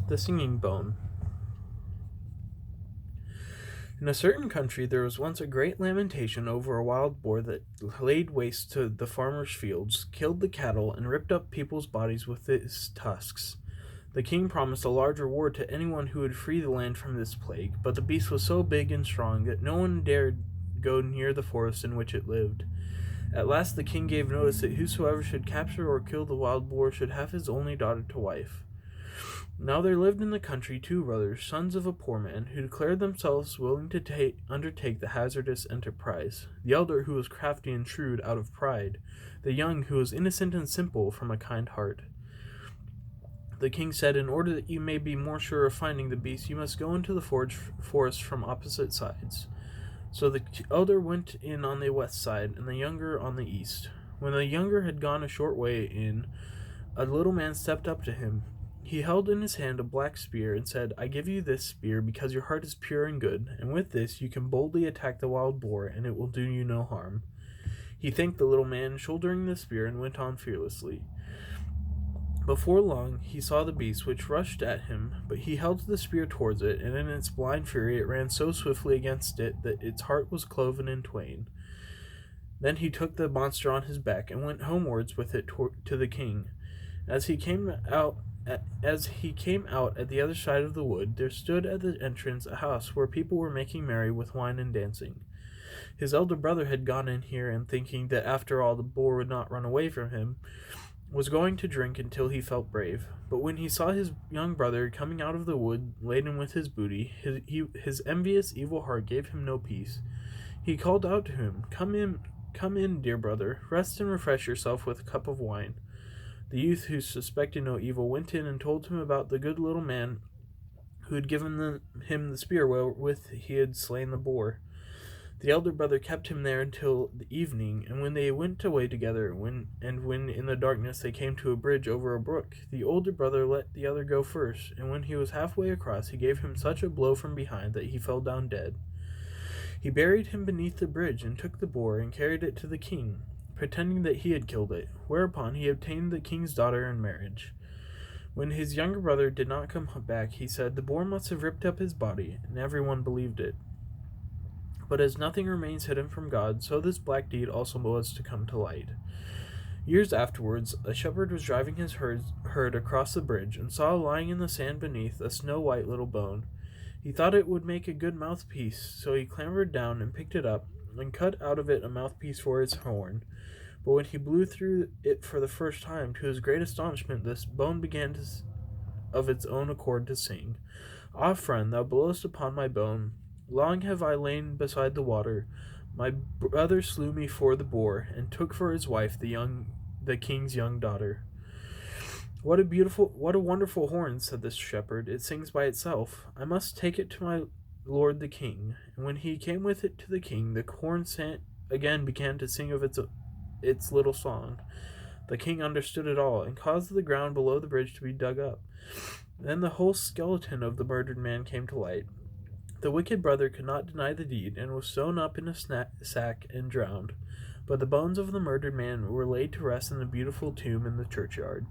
The Singing Bone. In a certain country there was once a great lamentation over a wild boar that laid waste to the farmers' fields, killed the cattle, and ripped up people's bodies with its tusks. The king promised a large reward to anyone who would free the land from this plague, but the beast was so big and strong that no one dared go near the forest in which it lived. At last the king gave notice that whosoever should capture or kill the wild boar should have his only daughter to wife. Now there lived in the country two brothers, sons of a poor man, who declared themselves willing to undertake the hazardous enterprise. The elder, who was crafty and shrewd out of pride; the young, who was innocent and simple from a kind heart. The king said, "In order that you may be more sure of finding the beast, you must go into the forest from opposite sides." So the elder went in on the west side, and the younger on the east. When the younger had gone a short way in, a little man stepped up to him. He held in his hand a black spear and said, "I give you this spear because your heart is pure and good, and with this you can boldly attack the wild boar, and it will do you no harm." He thanked the little man, shouldering the spear, and went on fearlessly. Before long he saw the beast, which rushed at him, but he held the spear towards it, and in its blind fury it ran so swiftly against it that its heart was cloven in twain. Then he took the monster on his back and went homewards with it to the king. As he came out at the other side of the wood, there stood at the entrance a house where people were making merry with wine and dancing. His elder brother had gone in here, and thinking that after all the boar would not run away from him, was going to drink until he felt brave. But when he saw his young brother coming out of the wood laden with his booty, his envious evil heart gave him no peace. He called out to him, come in, dear brother, rest and refresh yourself with a cup of wine." The youth, who suspected no evil, went in and told him about the good little man who had given him the spear wherewith he had slain the boar. The elder brother kept him there until the evening, and when they went away together, when in the darkness they came to a bridge over a brook, the older brother let the other go first, and when he was halfway across he gave him such a blow from behind that he fell down dead. He buried him beneath the bridge, and took the boar and carried it to the king, pretending that he had killed it, whereupon he obtained the king's daughter in marriage. When his younger brother did not come back, he said, "The boar must have ripped up his body," and everyone believed it. But as nothing remains hidden from God, so this black deed also was to come to light. Years afterwards, a shepherd was driving his herd across the bridge, and saw lying in the sand beneath a snow-white little bone. He thought it would make a good mouthpiece, so he clambered down and picked it up, and cut out of it a mouthpiece for its horn. But when he blew through it for the first time, to his great astonishment, this bone began of its own accord to sing. "Ah, friend, thou blowest upon my bone. Long have I lain beside the water. My brother slew me for the boar, and took for his wife the king's young daughter." What a wonderful horn," said the shepherd. "It sings by itself. I must take it to my lord the king." And when he came with it to the king, the horn again began to sing of its little song. The king understood it all, and caused the ground below the bridge to be dug up. Then the whole skeleton of the murdered man came to light. The wicked brother could not deny the deed, and was sewn up in a sack and drowned. But the bones of the murdered man were laid to rest in the beautiful tomb in the churchyard.